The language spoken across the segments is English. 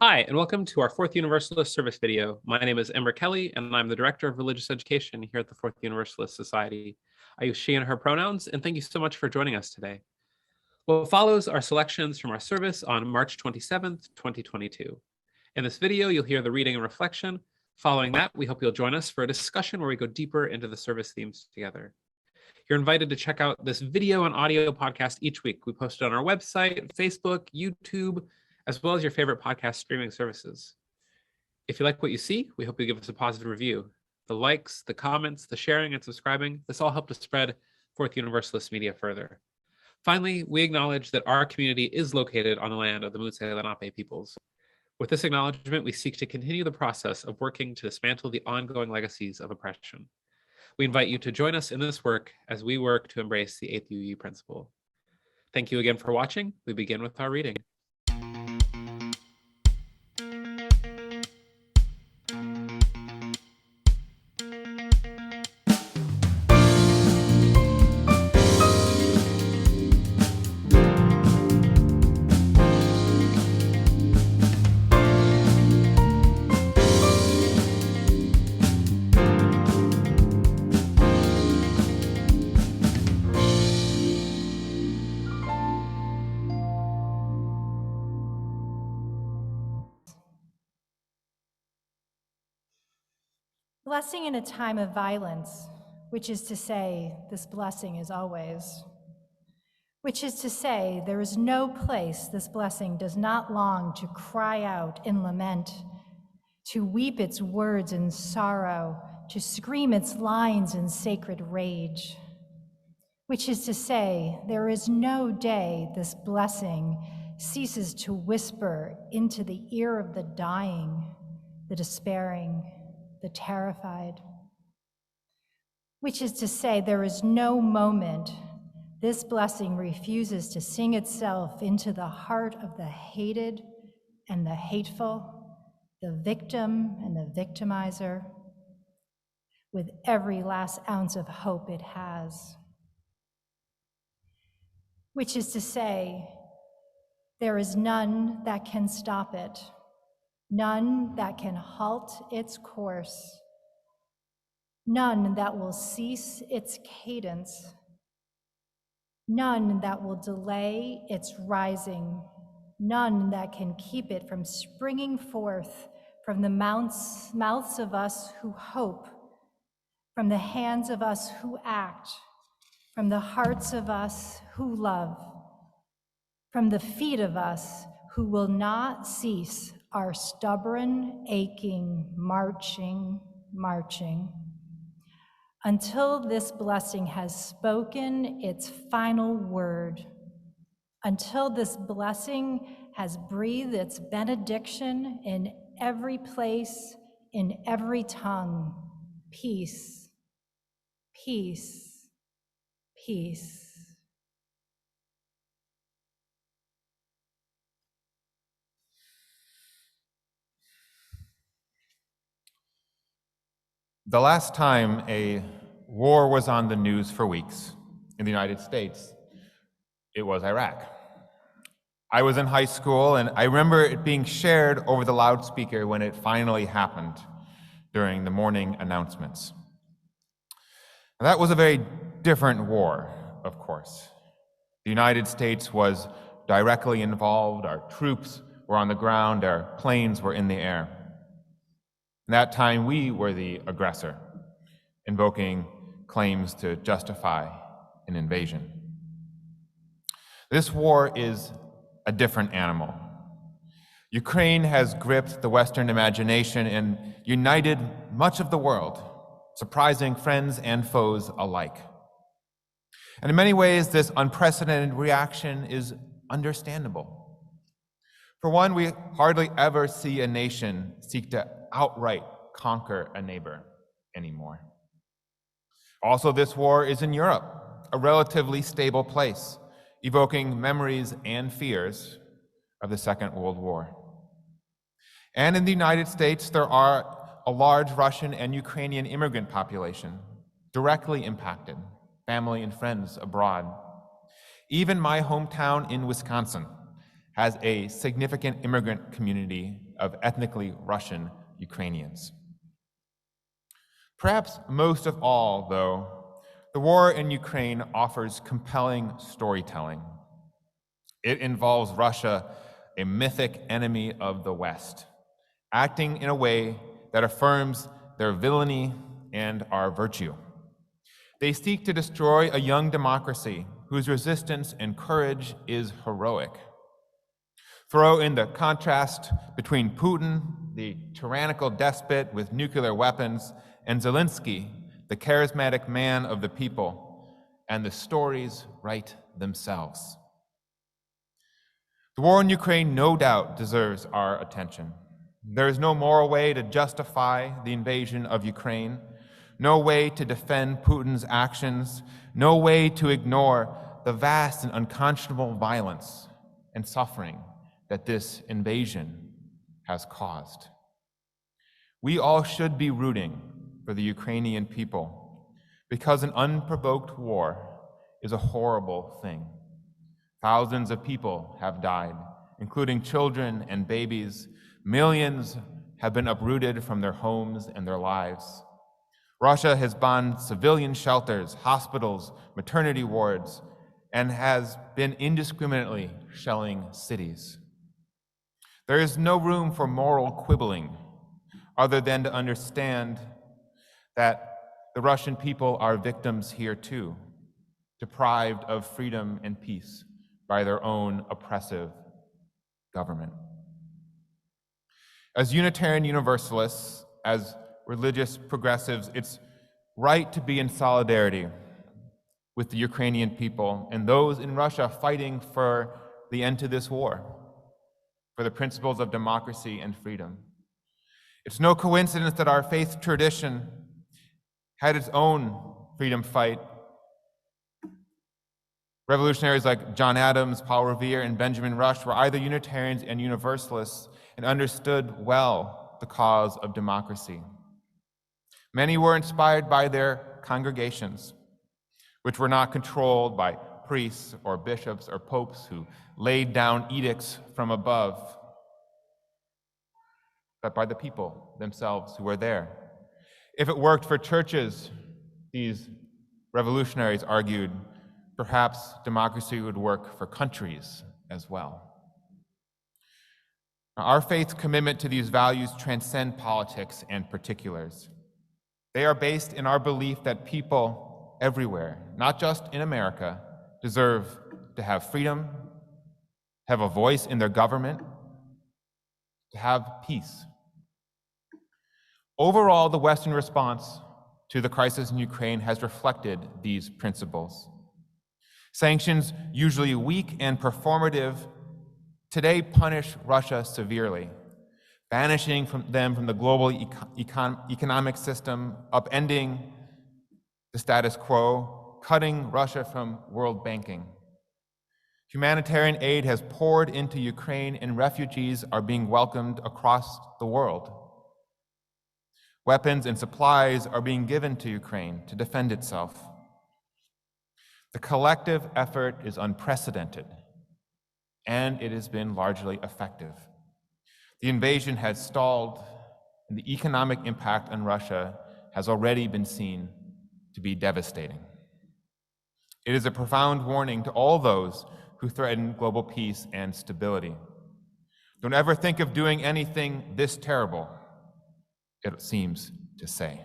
Hi, and welcome to our Fourth Universalist service video. My name is Ember Kelly, and I'm the Director of Religious Education here at the Fourth Universalist Society. I use she and her pronouns, and thank you so much for joining us today. What follows are selections from our service on March 27th, 2022. In this video, you'll hear the reading and reflection. Following that, we hope you'll join us for a discussion where we go deeper into the service themes together. You're invited to check out this video and audio podcast each week. We post it on our website, Facebook, YouTube, as well as your favorite podcast streaming services. If you like what you see, we hope you give us a positive review. The likes, the comments, the sharing, and subscribing, this all help to spread Fourth Universalist media further. Finally, we acknowledge that our community is located on the land of the Mutse Lenape peoples. With this acknowledgement, we seek to continue the process of working to dismantle the ongoing legacies of oppression. We invite you to join us in this work as we work to embrace the 8th UU principle. Thank you again for watching. We begin with our reading. Blessing in a time of violence, which is to say, this blessing is always. Which is to say, there is no place this blessing does not long to cry out in lament, to weep its words in sorrow, to scream its lines in sacred rage. Which is to say, there is no day this blessing ceases to whisper into the ear of the dying, the despairing, the terrified. Which is to say, there is no moment this blessing refuses to sing itself into the heart of the hated and the hateful, the victim and the victimizer, with every last ounce of hope it has. Which is to say, there is none that can stop it, none that can halt its course, none that will cease its cadence, none that will delay its rising, none that can keep it from springing forth from the mouths of us who hope, from the hands of us who act, from the hearts of us who love, from the feet of us who will not cease our stubborn, aching, marching, until this blessing has spoken its final word, until this blessing has breathed its benediction in every place, in every tongue. Peace, peace, peace. The last time a war was on the news for weeks in the United States, it was Iraq. I was in high school, and I remember it being shared over the loudspeaker when it finally happened during the morning announcements. And that was a very different war, of course. The United States was directly involved. Our troops were on the ground. Our planes were in the air. In that time, we were the aggressor, invoking claims to justify an invasion. This war is a different animal. Ukraine has gripped the Western imagination and united much of the world, surprising friends and foes alike. And in many ways, this unprecedented reaction is understandable. For one, we hardly ever see a nation seek to outright conquer a neighbor anymore. Also, this war is in Europe, a relatively stable place, evoking memories and fears of the Second World War. And in the United States, there are a large Russian and Ukrainian immigrant population directly impacted, family and friends abroad. Even my hometown in Wisconsin has a significant immigrant community of ethnically Russian Ukrainians. Perhaps most of all, though, the war in Ukraine offers compelling storytelling. It involves Russia, a mythic enemy of the West, acting in a way that affirms their villainy and our virtue. They seek to destroy a young democracy whose resistance and courage is heroic. Throw in the contrast between Putin, the tyrannical despot with nuclear weapons, and Zelensky, the charismatic man of the people, and the stories write themselves. The war in Ukraine no doubt deserves our attention. There is no moral way to justify the invasion of Ukraine, no way to defend Putin's actions, no way to ignore the vast and unconscionable violence and suffering that this invasion has caused. We all should be rooting for the Ukrainian people because an unprovoked war is a horrible thing. Thousands of people have died, including children and babies. Millions have been uprooted from their homes and their lives. Russia has bombed civilian shelters, hospitals, maternity wards, and has been indiscriminately shelling cities. There is no room for moral quibbling other than to understand that the Russian people are victims here too, deprived of freedom and peace by their own oppressive government. As Unitarian Universalists, as religious progressives, it's right to be in solidarity with the Ukrainian people and those in Russia fighting for the end to this war, for the principles of democracy and freedom. It's no coincidence that our faith tradition had its own freedom fight. Revolutionaries like John Adams, Paul Revere, and Benjamin Rush were either Unitarians and Universalists and understood well the cause of democracy. Many were inspired by their congregations, which were not controlled by priests or bishops or popes who laid down edicts from above, but by the people themselves who were there. If it worked for churches, these revolutionaries argued, perhaps democracy would work for countries as well. Now, our faith's commitment to these values transcend politics and particulars. They are based in our belief that people everywhere, not just in America, deserve to have freedom, have a voice in their government, to have peace. Overall, the Western response to the crisis in Ukraine has reflected these principles. Sanctions, usually weak and performative, today punish Russia severely, banishing them from the global economic system, upending the status quo, cutting Russia from world banking. Humanitarian aid has poured into Ukraine, and refugees are being welcomed across the world. Weapons and supplies are being given to Ukraine to defend itself. The collective effort is unprecedented, and it has been largely effective. The invasion has stalled, and the economic impact on Russia has already been seen to be devastating. It is a profound warning to all those who threaten global peace and stability. Don't ever think of doing anything this terrible, it seems to say.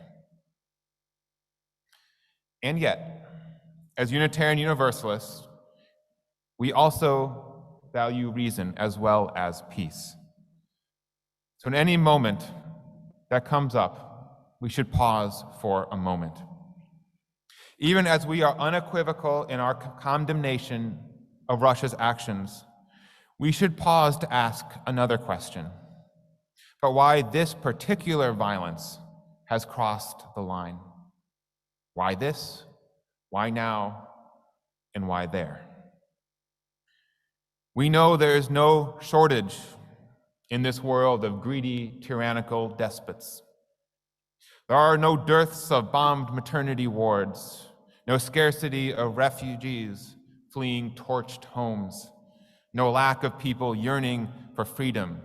And yet, as Unitarian Universalists, we also value reason as well as peace. So in any moment that comes up, we should pause for a moment. Even as we are unequivocal in our condemnation of Russia's actions, we should pause to ask another question: but why this particular violence has crossed the line? Why this? Why now? And why there? We know there is no shortage in this world of greedy, tyrannical despots. There are no dearths of bombed maternity wards, no scarcity of refugees fleeing torched homes, no lack of people yearning for freedom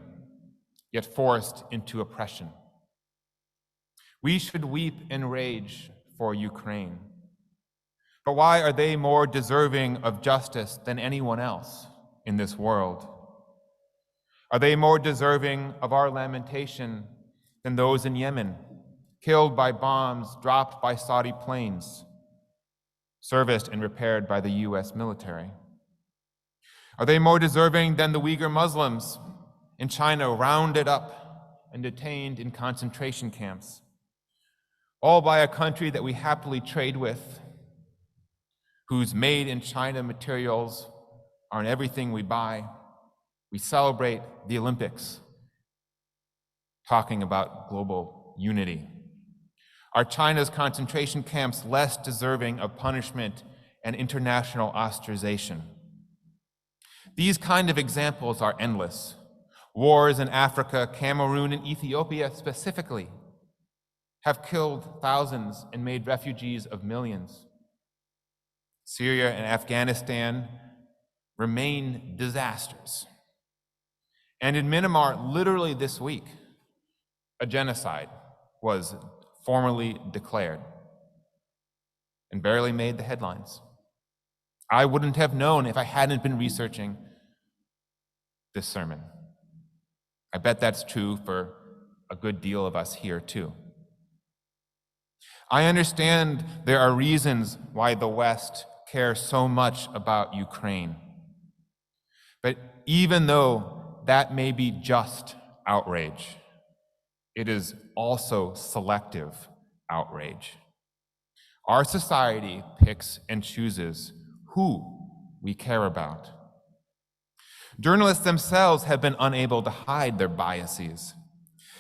yet forced into oppression. We should weep and rage for Ukraine. But why are they more deserving of justice than anyone else in this world? Are they more deserving of our lamentation than those in Yemen, killed by bombs dropped by Saudi planes, serviced and repaired by the US military? Are they more deserving than the Uyghur Muslims in China rounded up and detained in concentration camps, all by a country that we happily trade with, whose made in China materials are in everything we buy? We celebrate the Olympics, talking about global unity. Are China's concentration camps less deserving of punishment and international ostracization? These kind of examples are endless. Wars in Africa, Cameroon, and Ethiopia specifically have killed thousands and made refugees of millions. Syria and Afghanistan remain disasters. And in Myanmar, literally this week, a genocide was formally declared and barely made the headlines. I wouldn't have known if I hadn't been researching this sermon. I bet that's true for a good deal of us here too. I understand there are reasons why the West cares so much about Ukraine. But even though that may be just outrage, it is also selective outrage. Our society picks and chooses who we care about. Journalists themselves have been unable to hide their biases.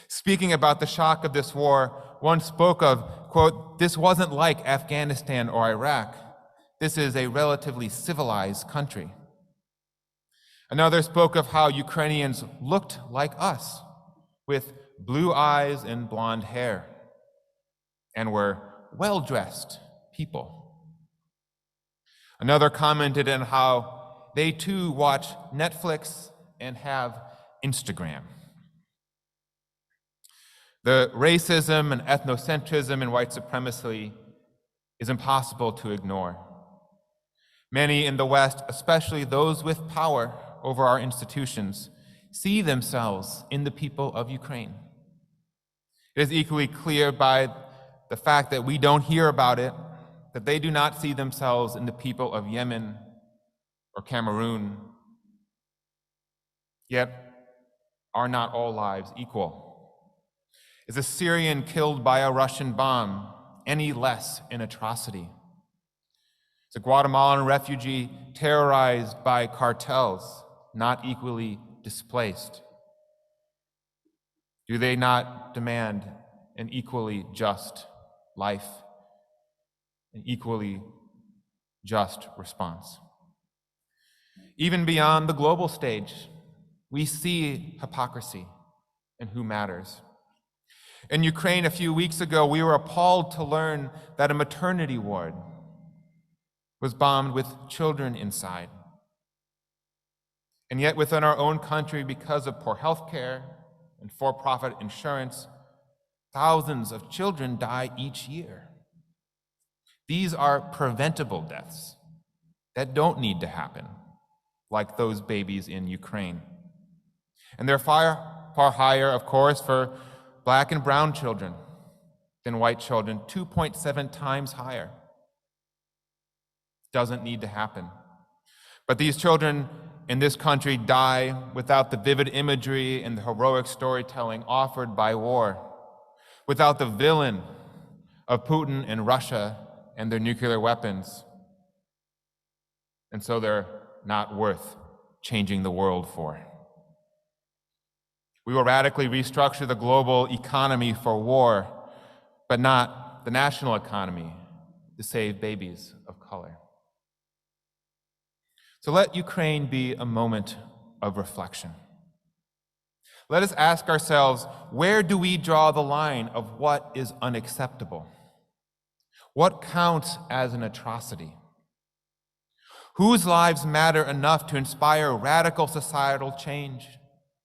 Speaking about the shock of this war, one spoke of, quote, "This wasn't like Afghanistan or Iraq. This is a relatively civilized country." Another spoke of how Ukrainians looked like us, with blue eyes and blonde hair, and were well-dressed people. Another commented on how they too watch Netflix and have Instagram. The racism and ethnocentrism and white supremacy is impossible to ignore. Many in the West, especially those with power over our institutions, see themselves in the people of Ukraine. It is equally clear by the fact that we don't hear about it, that they do not see themselves in the people of Yemen or Cameroon. Yet, are not all lives equal? Is a Syrian killed by a Russian bomb any less an atrocity? Is a Guatemalan refugee terrorized by cartels not equally displaced? Do they not demand an equally just life, an equally just response? Even beyond the global stage, we see hypocrisy and who matters. In Ukraine a few weeks ago, we were appalled to learn that a maternity ward was bombed with children inside. And yet within our own country, because of poor health care and for-profit insurance, thousands of children die each year. These are preventable deaths that don't need to happen, like those babies in Ukraine. And they're far, far higher, of course, for Black and brown children than white children, 2.7 times higher. Doesn't need to happen. But these children in this country die without the vivid imagery and the heroic storytelling offered by war, without the villain of Putin and Russia and their nuclear weapons. And so they're not worth changing the world for. We will radically restructure the global economy for war, but not the national economy to save babies of color. So let Ukraine be a moment of reflection. Let us ask ourselves, where do we draw the line of what is unacceptable? What counts as an atrocity? Whose lives matter enough to inspire radical societal change,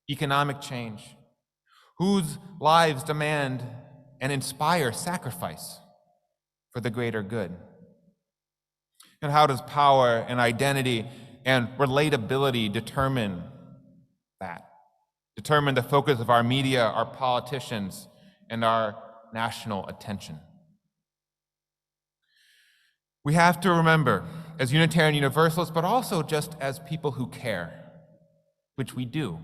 economic change, whose lives demand and inspire sacrifice for the greater good? And how does power and identity and relatability determine that? Determine the focus of our media, our politicians, and our national attention? We have to remember, as Unitarian Universalists, but also just as people who care, which we do,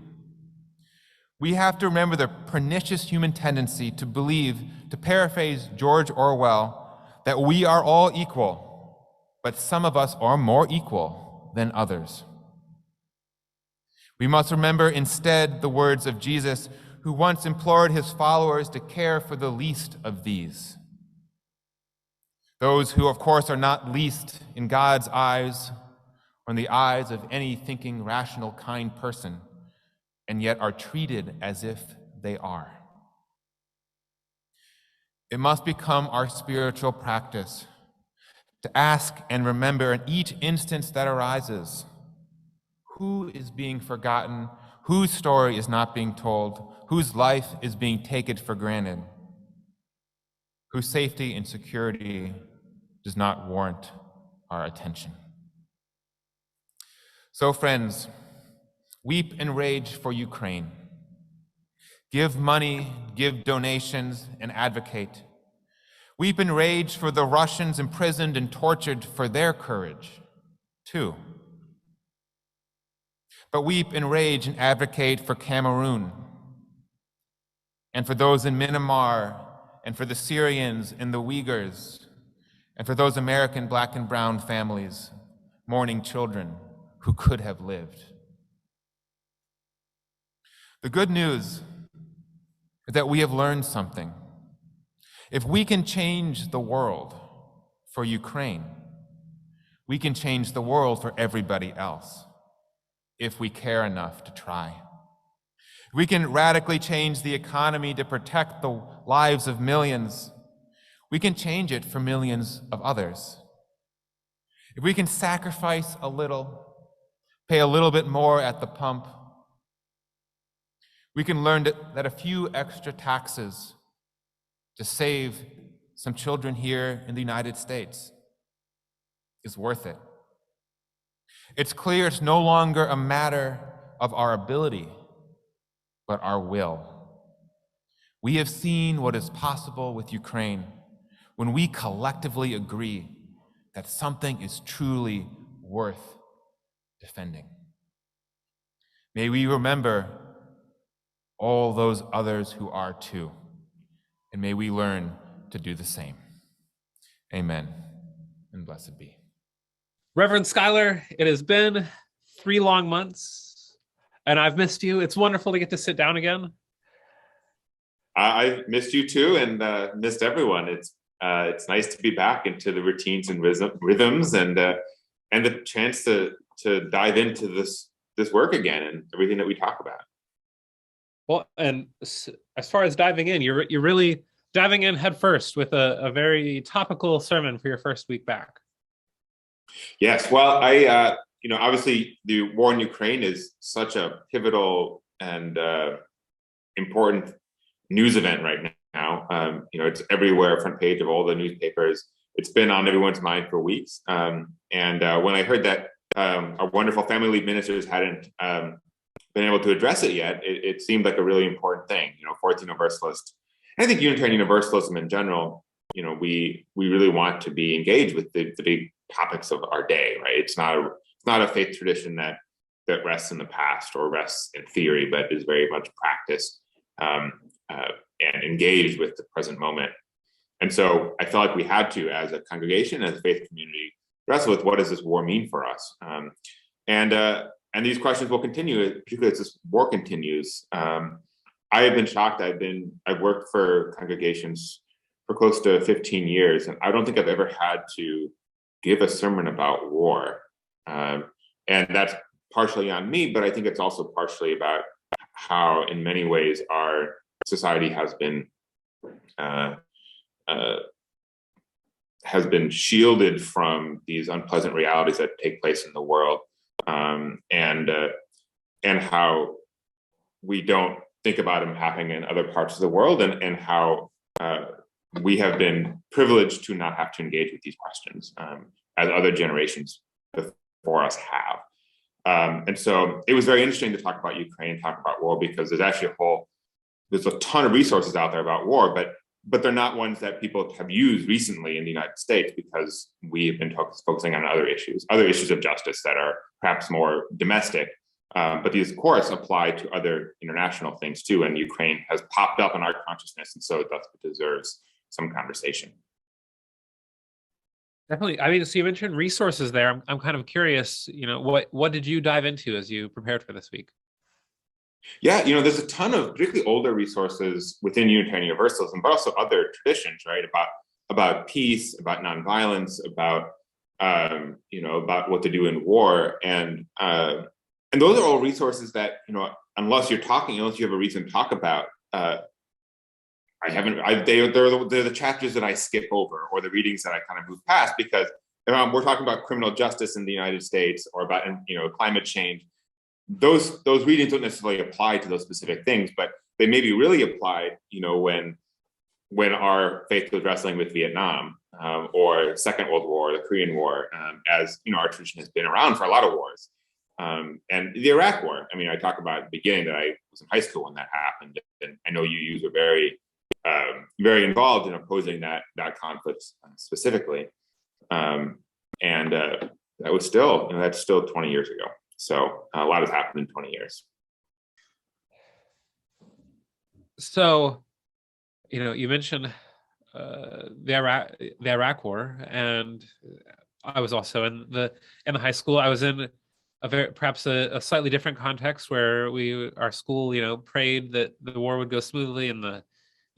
we have to remember the pernicious human tendency to believe, to paraphrase George Orwell, that we are all equal, but some of us are more equal than others. We must remember instead the words of Jesus, who once implored his followers to care for the least of these. Those who, of course, are not least in God's eyes or in the eyes of any thinking, rational, kind person, and yet are treated as if they are. It must become our spiritual practice to ask and remember in each instance that arises, who is being forgotten, whose story is not being told, whose life is being taken for granted, whose safety and security does not warrant our attention. So, friends, weep and rage for Ukraine. Give money, give donations, and advocate. Weep and rage for the Russians imprisoned and tortured for their courage, too. But weep and rage and advocate for Cameroon, and for those in Myanmar, and for the Syrians and the Uyghurs, and for those American black and brown families mourning children who could have lived. The good news is that we have learned something. If we can change the world for Ukraine, we can change the world for everybody else, if we care enough to try. We can radically change the economy to protect the lives of millions. We can change it for millions of others. If we can sacrifice a little, pay a little bit more at the pump, we can learn that a few extra taxes to save some children here in the United States is worth it. It's clear it's no longer a matter of our ability, but our will. We have seen what is possible with Ukraine when we collectively agree that something is truly worth defending. May we remember all those others who are too, and may we learn to do the same. Amen, and blessed be. Reverend Schuyler, it has been 3 long months, and I've missed you. It's wonderful to get to sit down again. I missed you too, and missed everyone. It's nice to be back into the routines and rhythms, and the chance to dive into this work again and everything that we talk about. Well, and as far as diving in, you're really diving in head first with a very topical sermon for your first week back. Yes, well, I obviously the war in Ukraine is such a pivotal and important news event right now. It's everywhere, front page of all the newspapers. It's been on everyone's mind for weeks. And when I heard that our wonderful family lead ministers hadn't been able to address it yet, it seemed like a really important thing. Fourth Universalist, and I think Unitarian Universalism in general, we really want to be engaged with the big topics of our day, right? It's not a faith tradition that rests in the past or rests in theory, but is very much practiced and engaged with the present moment. And so I felt like we had to, as a congregation, as a faith community, wrestle with what does this war mean for us? And these questions will continue, particularly as this war continues. I have been shocked. I've worked for congregations for close to 15 years, and I don't think I've ever had to give a sermon about war. And that's partially on me, but I think it's also partially about how, in many ways, our society has been shielded from these unpleasant realities that take place in the world, and how we don't think about them happening in other parts of the world, and how we have been privileged to not have to engage with these questions as other generations before us have. And so it was very interesting to talk about Ukraine, talk about war, because there's actually there's a ton of resources out there about war, but they're not ones that people have used recently in the United States, because we have been focusing on other issues of justice that are perhaps more domestic. But these, of course, apply to other international things too, and Ukraine has popped up in our consciousness, and so it deserves some conversation. Definitely. I mean, so you mentioned resources there. I'm kind of curious, what did you dive into as you prepared for this week? Yeah, there's a ton of particularly older resources within Unitarian Universalism, but also other traditions, right? About peace, about nonviolence, about about what to do in war, and those are all resources that unless you have a reason to talk about. They're the chapters that I skip over, or the readings that I kind of move past, because we're talking about criminal justice in the United States, or about climate change. Those readings don't necessarily apply to those specific things, but they may be really applied, when our faith was wrestling with Vietnam, or Second World War, the Korean War, as our tradition has been around for a lot of wars, and the Iraq War. I mean, I talk about at the beginning that I was in high school when that happened, and I know you were very, very involved in opposing that conflict specifically, and that was that's still 20 years ago. So a lot has happened in 20 years. So, you mentioned the Iraq War, and I was also in the high school. I was in perhaps a slightly different context, where our school, prayed that the war would go smoothly, and the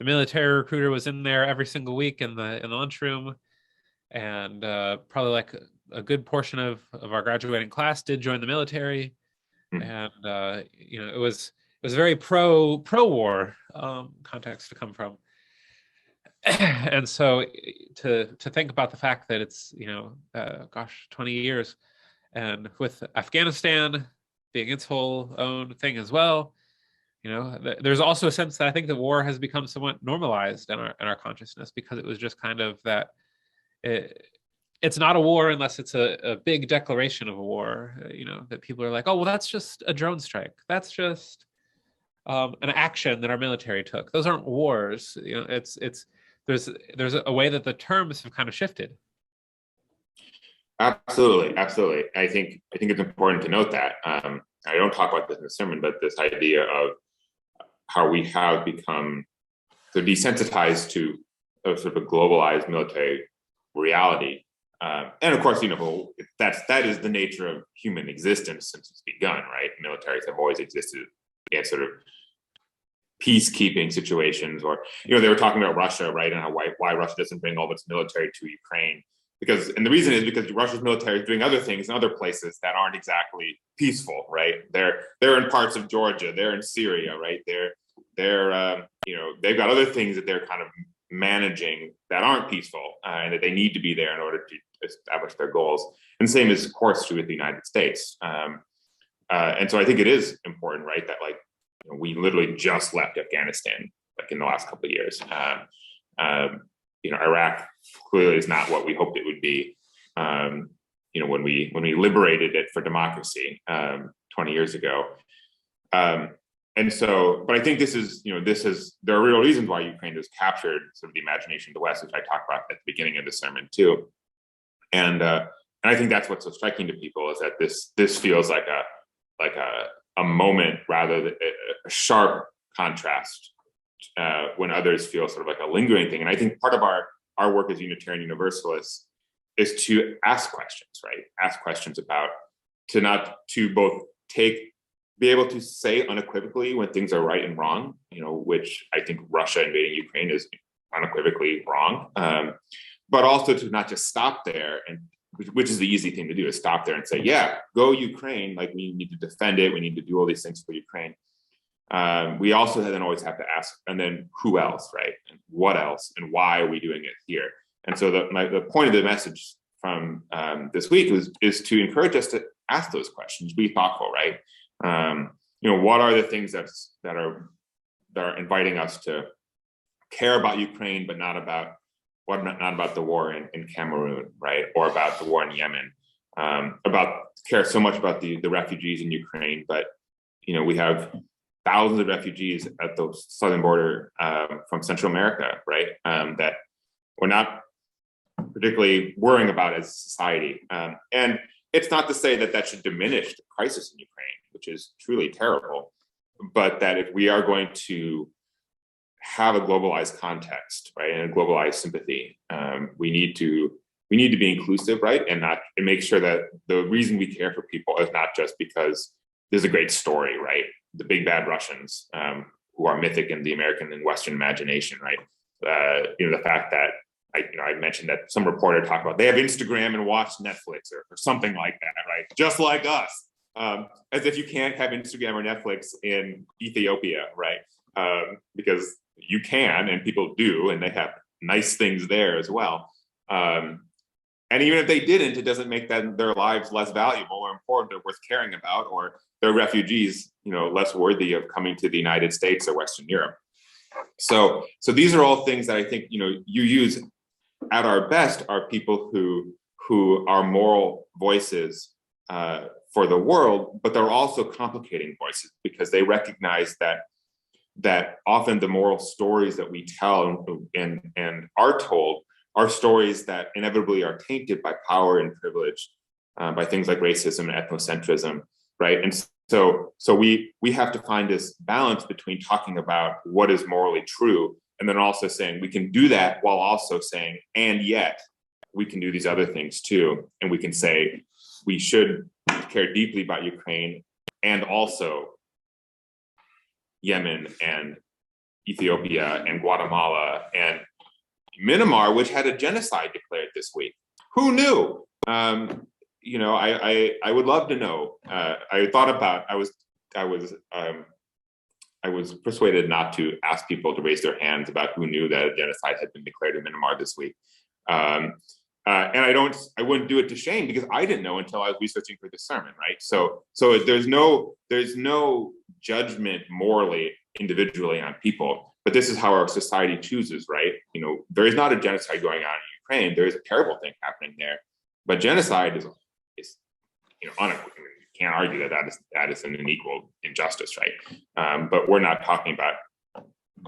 military recruiter was in there every single week in the lunchroom, and probably like a good portion of our graduating class did join the military, and it was a very pro war context to come from, and so to think about the fact that it's 20 years, and with Afghanistan being its whole own thing as well, there's also a sense that I think the war has become somewhat normalized in our consciousness, because it was just kind of that. It's not a war unless it's a big declaration of a war, that people are like, oh, well, that's just a drone strike. That's just an action that our military took. Those aren't wars. There's a way that the terms have kind of shifted. Absolutely. I think it's important to note that. I don't talk about this in the sermon, but this idea of how we have become so desensitized to a sort of a globalized military reality. And of course, that is the nature of human existence since it's begun, right? Militaries have always existed in sort of peacekeeping situations, or they were talking about Russia, right, and why Russia doesn't bring all of its military to Ukraine, and the reason is because Russia's military is doing other things in other places that aren't exactly peaceful, right? They're in parts of Georgia, they're in Syria, right? They've got other things that they're kind of managing that aren't peaceful, and that they need to be there in order to establish their goals. And same is, of course, true with the United States. And so I think it is important, right, that we literally just left Afghanistan in the last couple of years. Iraq clearly is not what we hoped it would be. When we liberated it for democracy 20 years ago. And so, but I think there are real reasons why Ukraine has captured sort of the imagination of the West, which I talked about at the beginning of the sermon too. And I think that's what's so striking to people, is that this feels like a moment rather than a sharp contrast, when others feel sort of like a lingering thing. And I think part of our work as Unitarian Universalists is to ask questions, right? Ask questions about, be able to say unequivocally when things are right and wrong, which I think Russia invading Ukraine is unequivocally wrong. But also to not just stop there, and which is the easy thing to do, is stop there and say, yeah, go Ukraine, we need to defend it, we need to do all these things for Ukraine. We also then always have to ask, and then who else, right? And what else, and why are we doing it here? And so the point of the message from this week is to encourage us to ask those questions, be thoughtful, right? What are the things that are they're inviting us to care about Ukraine, but not about the war in Cameroon, right, or about the war in Yemen. Care so much about the refugees in Ukraine, but we have thousands of refugees at the southern border from Central America, right? That we're not particularly worrying about as a society. And it's not to say that should diminish the crisis in Ukraine, which is truly terrible, but that if we are going to have a globalized context, right, and a globalized sympathy, we need to be inclusive, right, and make sure that the reason we care for people is not just because there's a great story, right, the big bad Russians, who are mythic in the American and Western imagination, right. The fact that I mentioned that some reporter talked about they have Instagram and watch Netflix or something like that, right? Just like us, as if you can't have Instagram or Netflix in Ethiopia, right? Because you can, and people do, and they have nice things there as well. And even if they didn't, it doesn't make their lives less valuable or important or worth caring about, or their refugees, less worthy of coming to the United States or Western Europe. So these are all things that I think you use at our best are people who are moral voices for the world, but they're also complicating voices because they recognize that often the moral stories that we tell and are told are stories that inevitably are tainted by power and privilege, by things like racism and ethnocentrism, right? And so we have to find this balance between talking about what is morally true and then also saying we can do that while also saying, and yet we can do these other things too. And we can say we should care deeply about Ukraine and also Yemen and Ethiopia and Guatemala and Myanmar, which had a genocide declared this week. Who knew? I would love to know. I was persuaded not to ask people to raise their hands about who knew that a genocide had been declared in Myanmar this week. And I wouldn't do it to shame because I didn't know until I was researching for this sermon, right? So there's no judgment morally, individually on people, but this is how our society chooses, right? There is not a genocide going on in Ukraine. There is a terrible thing happening there, but genocide is unequivocal. You can't argue that is an unequal injustice, right? But we're not talking about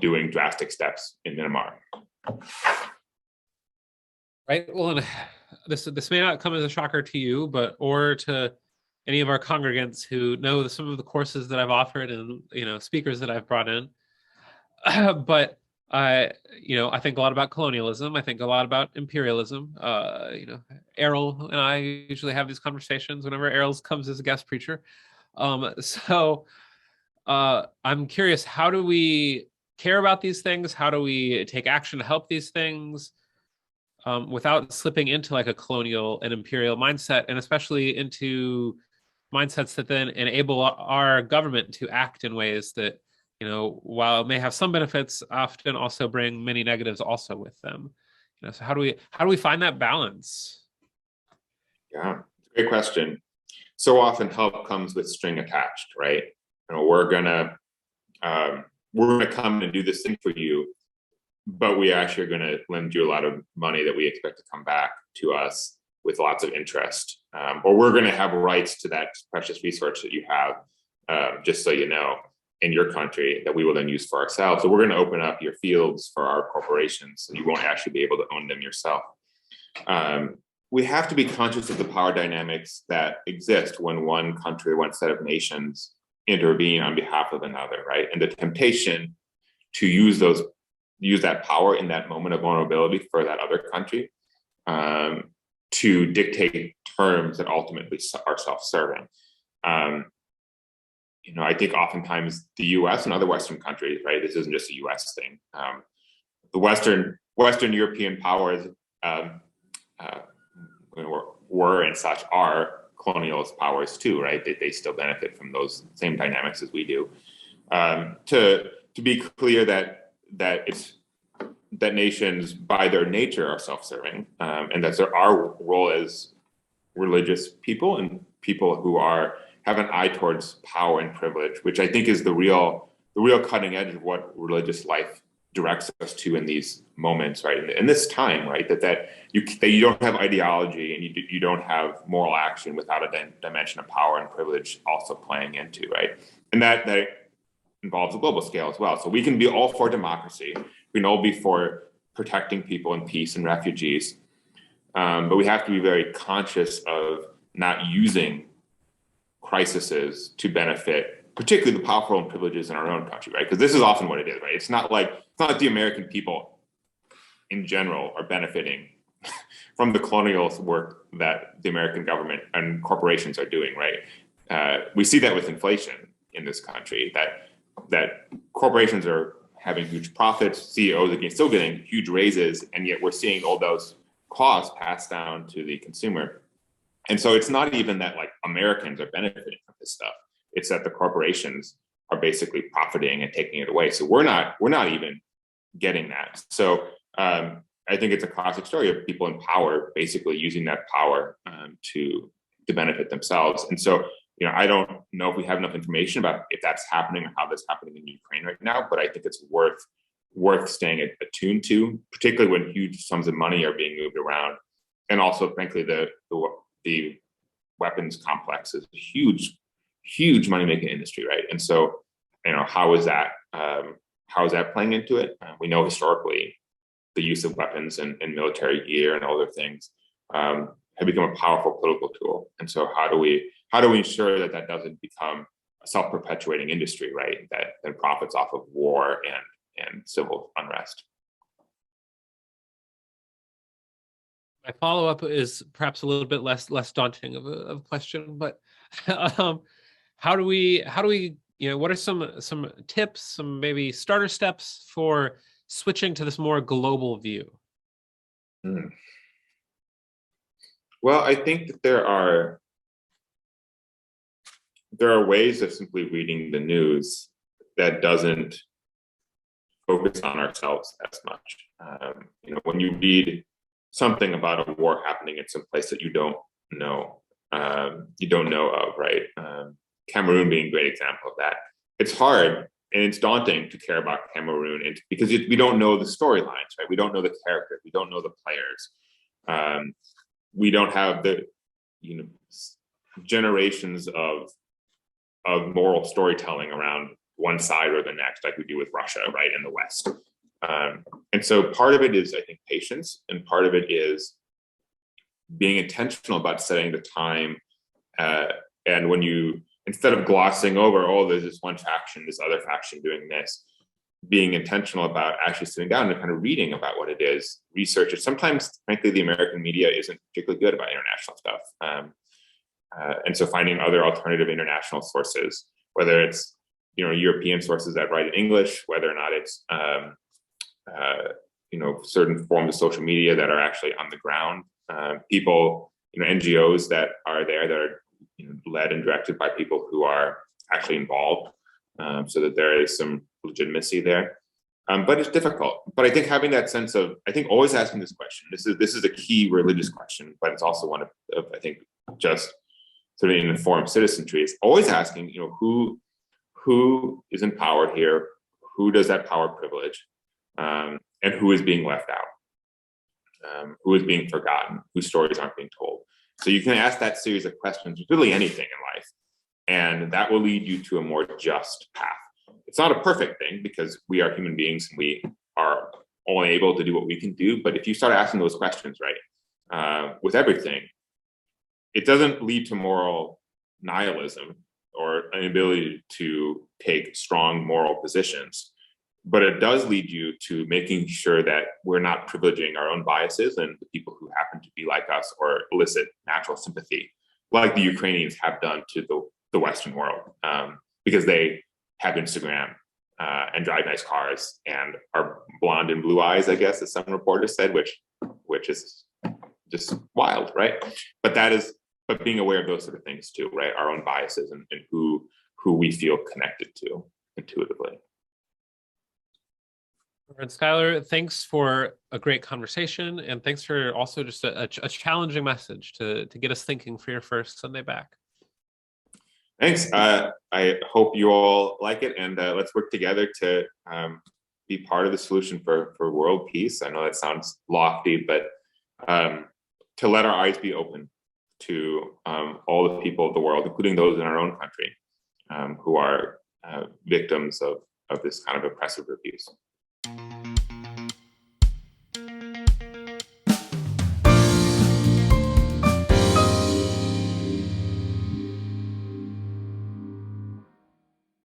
doing drastic steps in Myanmar. Right. Well, and this may not come as a shocker to you, or to any of our congregants who know some of the courses that I've offered and speakers that I've brought in. But I think a lot about colonialism. I think a lot about imperialism. Errol and I usually have these conversations whenever Errol comes as a guest preacher. So I'm curious, how do we care about these things? How do we take action to help these things without slipping into like a colonial and imperial mindset, and especially into mindsets that then enable our government to act in ways that, while it may have some benefits, often also bring many negatives also with them. So how do we find that balance? Yeah, great question. So often help comes with string attached, right? We're gonna come and do this thing for you, but we actually are gonna lend you a lot of money that we expect to come back to us with lots of interest, or we're gonna have rights to that precious resource that you have, just so you know, in your country that we will then use for ourselves. So we're going to open up your fields for our corporations, so you won't actually be able to own them yourself. We have to be conscious of the power dynamics that exist when one country, one set of nations intervene on behalf of another, right? And the temptation to use that power in that moment of vulnerability for that other country to dictate terms that ultimately are self-serving. I think oftentimes the U.S. and other Western countries, right? This isn't just a U.S. thing. The Western European powers were and such are colonialist powers too, right? They still benefit from those same dynamics as we do. To be clear that nations by their nature are self-serving, and that's our role as religious people and people who have an eye towards power and privilege, which I think is the real real cutting edge of what religious life directs us to in these moments, right? In this time, right? That you don't have ideology and you don't have moral action without a dimension of power and privilege also playing into, right? And that involves a global scale as well. So we can be all for democracy. We can all be for protecting people in peace and refugees. But we have to be very conscious of not using crises to benefit, particularly the powerful and privileges in our own country, right? Because this is often what it is, right? It's not like the American people in general are benefiting from the colonial work that the American government and corporations are doing, right? We see that with inflation in this country, that corporations are having huge profits, CEOs are still getting huge raises, and yet we're seeing all those costs passed down to the consumer. And so it's not even that like Americans are benefiting from this stuff. It's that the corporations are basically profiting and taking it away. So we're not even getting that. So I think it's a classic story of people in power basically using that power to benefit themselves. And so, I don't know if we have enough information about if that's happening or how that's happening in Ukraine right now, but I think it's worth staying attuned to, particularly when huge sums of money are being moved around. And also, frankly, the weapons complex is a huge money-making industry, right? And so, how is that playing into it? We know historically the use of weapons and military gear and other things have become a powerful political tool. And so, how do we ensure that doesn't become a self-perpetuating industry, right? That profits off of war and civil unrest. My follow-up is perhaps a little bit less daunting of a question, but how do we what are some tips, some maybe starter steps for switching to this more global view? Well, I think that there are ways of simply reading the news that doesn't focus on ourselves as much. When you read something about a war happening in some place that you don't know of, right? Cameroon being a great example of that. It's hard and it's daunting to care about Cameroon because we don't know the storylines, right? We don't know the characters, we don't know the players. We don't have the generations of moral storytelling around one side or the next, like we do with Russia, right, in the West. And so part of it is, I think, patience, and part of it is being intentional about setting the time. And when you, instead of glossing over, there's this one faction, this other faction doing this, being intentional about actually sitting down and kind of reading about what it is, research it. Sometimes, frankly, the American media isn't particularly good about international stuff. And so finding other alternative international sources, whether it's European sources that write in English, whether or not it's certain forms of social media that are actually on the ground, people, NGOs that are there that are led and directed by people who are actually involved, so that there is some legitimacy there. But it's difficult. But I think having that sense of, always asking this question. This is a key religious question, but it's also one of I think just sort of an informed citizenry. It's always asking, who is empowered here, who does that power privilege, and who is being left out, who is being forgotten, whose stories aren't being told. So you can ask that series of questions with really anything in life, and that will lead you to a more just path. It's not a perfect thing because we are human beings and we are only able to do what we can do. But if you start asking those questions, right, with everything, it doesn't lead to moral nihilism or an ability to take strong moral positions, but it does lead you to making sure that we're not privileging our own biases and the people who happen to be like us or elicit natural sympathy, like the Ukrainians have done to the Western world, because they have Instagram and drive nice cars and are blonde and blue eyes, I guess, as some reporters said, which is just wild, right? But being aware of those sort of things too, right? Our own biases and who we feel connected to intuitively. And Skylar, thanks for a great conversation, and thanks for also just a challenging message to get us thinking for your first Sunday back. Thanks. I hope you all like it, and let's work together to be part of the solution for world peace. I know that sounds lofty, but to let our eyes be open to all the people of the world, including those in our own country, who are victims of this kind of oppressive abuse.